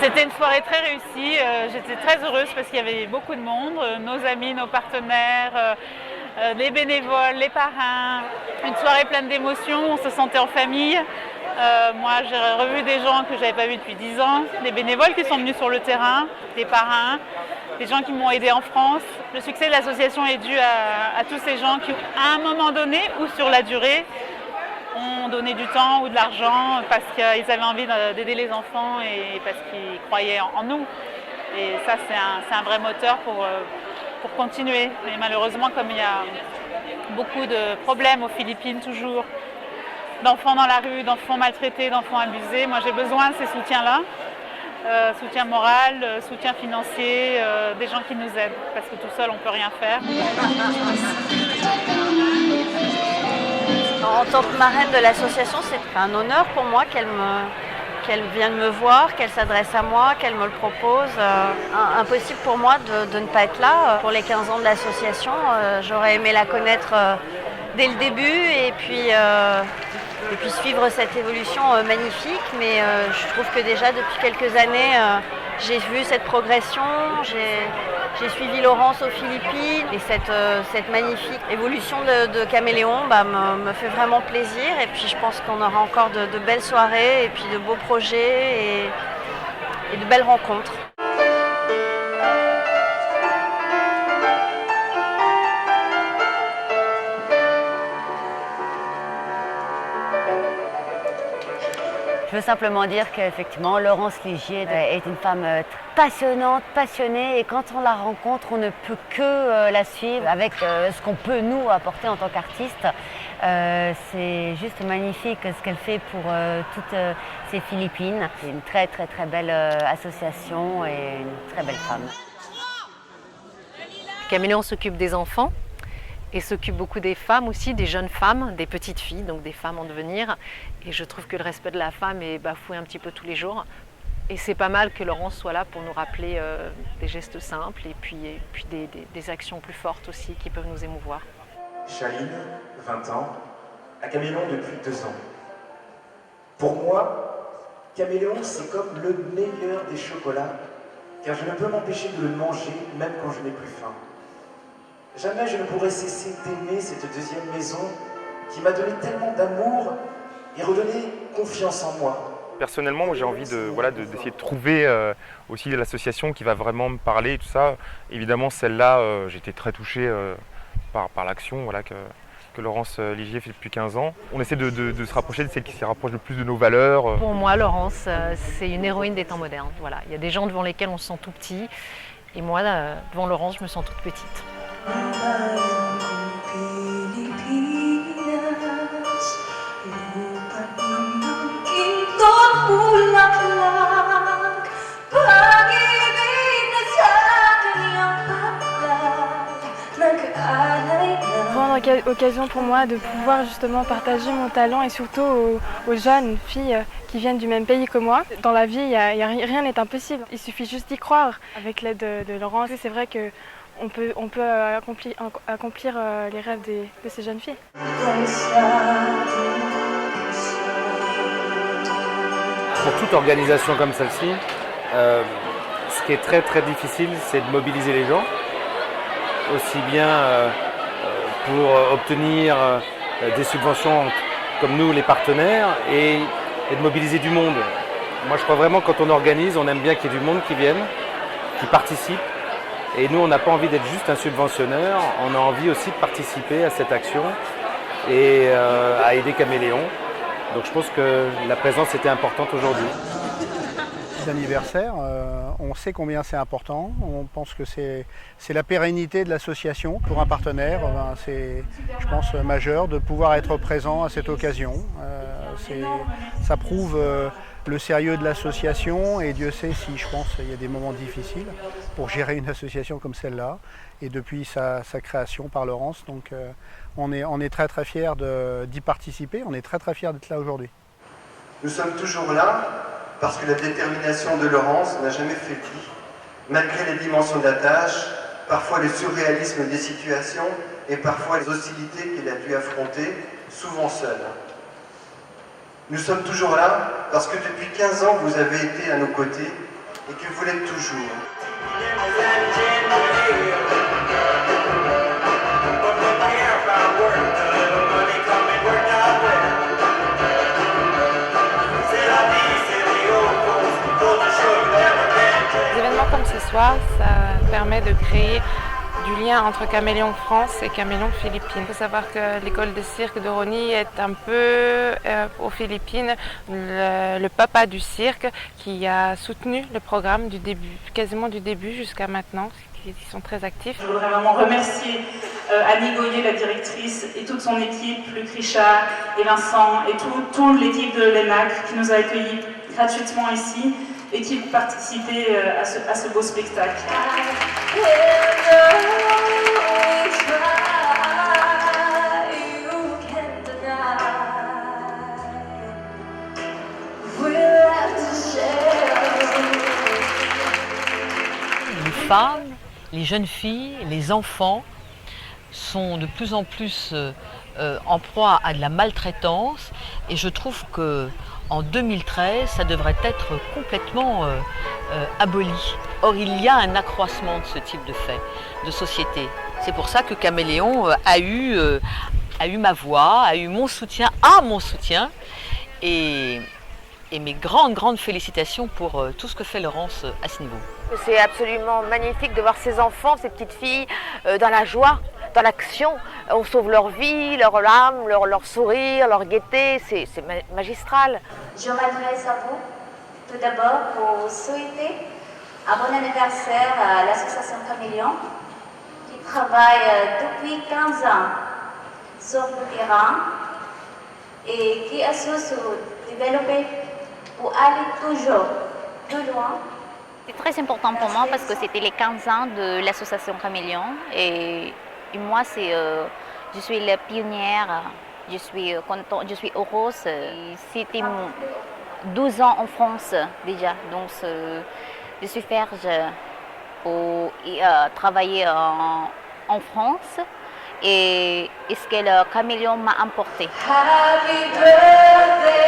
C'était une soirée très réussie, j'étais très heureuse parce qu'il y avait beaucoup de monde, nos amis, nos partenaires, les bénévoles, les parrains. Une soirée pleine d'émotions, on se sentait en famille. Moi j'ai revu des gens que je n'avais pas vus depuis 10 ans, des bénévoles qui sont venus sur le terrain, des parrains, des gens qui m'ont aidé en France. Le succès de l'association est dû à tous ces gens qui, à un moment donné ou sur la durée, ont donné du temps ou de l'argent parce qu'ils avaient envie d'aider les enfants et parce qu'ils croyaient en nous. Et ça, c'est un vrai moteur pour continuer. Mais malheureusement, comme il y a beaucoup de problèmes aux Philippines toujours, d'enfants dans la rue, d'enfants maltraités, d'enfants abusés, moi j'ai besoin de ces soutiens-là. Soutien moral, soutien financier, des gens qui nous aident, parce que tout seul on ne peut rien faire. En tant que marraine de l'association, c'est un honneur pour moi qu'elle vienne me voir, qu'elle s'adresse à moi, qu'elle me le propose. Impossible pour moi de ne pas être là. Pour les 15 ans de l'association, j'aurais aimé la connaître dès le début et puis suivre cette évolution magnifique. Mais je trouve que déjà depuis quelques années, j'ai vu cette progression. J'ai suivi Laurence aux Philippines et cette magnifique évolution de Caméléon me fait vraiment plaisir. Et puis je pense qu'on aura encore de belles soirées et puis de beaux projets et de belles rencontres. Je veux simplement dire qu'effectivement, Laurence Ligier est une femme passionnante, passionnée, et quand on la rencontre, on ne peut que la suivre avec ce qu'on peut nous apporter en tant qu'artistes. C'est juste magnifique ce qu'elle fait pour toutes ces Philippines. C'est une très très très belle association et une très belle femme. Caméléon s'occupe des enfants. Et s'occupe beaucoup des femmes aussi, des jeunes femmes, des petites filles, donc des femmes en devenir. Et je trouve que le respect de la femme est bafoué un petit peu tous les jours. Et c'est pas mal que Laurence soit là pour nous rappeler des gestes simples et puis des actions plus fortes aussi qui peuvent nous émouvoir. Chaline, 20 ans, à Caméléon depuis 2 ans. Pour moi, Caméléon, c'est comme le meilleur des chocolats, car je ne peux m'empêcher de le manger même quand je n'ai plus faim. Jamais je ne pourrais cesser d'aimer cette deuxième maison qui m'a donné tellement d'amour et redonné confiance en moi. Personnellement, moi, j'ai envie d'essayer de trouver aussi l'association qui va vraiment me parler et tout ça. Évidemment, celle-là, j'ai été très touché par l'action que Laurence Ligier fait depuis 15 ans. On essaie de se rapprocher de celle qui se rapproche le plus de nos valeurs. Pour moi, Laurence, c'est une héroïne des temps modernes. Voilà. Il y a des gens devant lesquels on se sent tout petit. Et moi, devant Laurence, je me sens toute petite. Grande occasion pour moi de pouvoir justement partager mon talent et surtout aux jeunes filles qui viennent du même pays que moi. Dans la vie, rien n'est impossible, il suffit juste d'y croire. Avec l'aide de Laurence, c'est vrai qu'on peut accomplir les rêves de ces jeunes filles. Pour toute organisation comme celle-ci, ce qui est très très difficile, c'est de mobiliser les gens, aussi bien pour obtenir des subventions comme nous, les partenaires, et de mobiliser du monde. Moi je crois vraiment que quand on organise, on aime bien qu'il y ait du monde qui vienne, qui participe. Et nous, on n'a pas envie d'être juste un subventionneur, on a envie aussi de participer à cette action et à aider Caméléon. Donc je pense que la présence était importante aujourd'hui. D'anniversaire, on sait combien c'est important, on pense que c'est la pérennité de l'association. Pour un partenaire, c'est, je pense, majeur de pouvoir être présent à cette occasion. Ça prouve le sérieux de l'association et Dieu sait si, je pense, il y a des moments difficiles pour gérer une association comme celle-là et depuis sa création par Laurence. Donc on est très très fiers d'y participer, on est très très fiers d'être là aujourd'hui. Nous sommes toujours là parce que la détermination de Laurence n'a jamais faibli, malgré les dimensions de la tâche, parfois le surréalisme des situations et parfois les hostilités qu'elle a dû affronter, souvent seule. Nous sommes toujours là parce que depuis 15 ans, vous avez été à nos côtés et que vous l'êtes toujours. Des événements comme ce soir, ça permet de créer du lien entre Caméléon France et Caméléon Philippines. Il faut savoir que l'école de cirque de Rony est un peu, aux Philippines, le papa du cirque qui a soutenu le programme du début, quasiment du début jusqu'à maintenant. Ils sont très actifs. Je voudrais vraiment remercier Annie Goyer, la directrice, et toute son équipe, Luc Richard et Vincent, et toute l'équipe de l'ENAC qui nous a accueillis gratuitement ici et qui participait à ce beau spectacle. Les femmes, les jeunes filles, les enfants sont de plus en plus en proie à de la maltraitance et je trouve qu'en 2013, ça devrait être complètement aboli. Or, il y a un accroissement de ce type de fait, de société. C'est pour ça que Caméléon a eu ma voix, a eu mon soutien, et mes grandes félicitations pour tout ce que fait Laurence à ce niveau. C'est absolument magnifique de voir ces enfants, ces petites filles dans la joie, dans l'action. On sauve leur vie, leur âme, leur sourire, leur gaieté, c'est magistral. Je m'adresse à vous tout d'abord pour souhaiter un bon anniversaire à l'association Caméléon qui travaille depuis 15 ans sur le terrain et qui a su se développer pour aller toujours plus loin. C'est très important pour moi parce que c'était les 15 ans de l'association Caméléon et moi je suis la pionnière, je suis contente, je suis heureuse. C'était 12 ans en France déjà, donc je suis fière pour travailler en France et ce que le Caméléon m'a apporté. Happy birthday.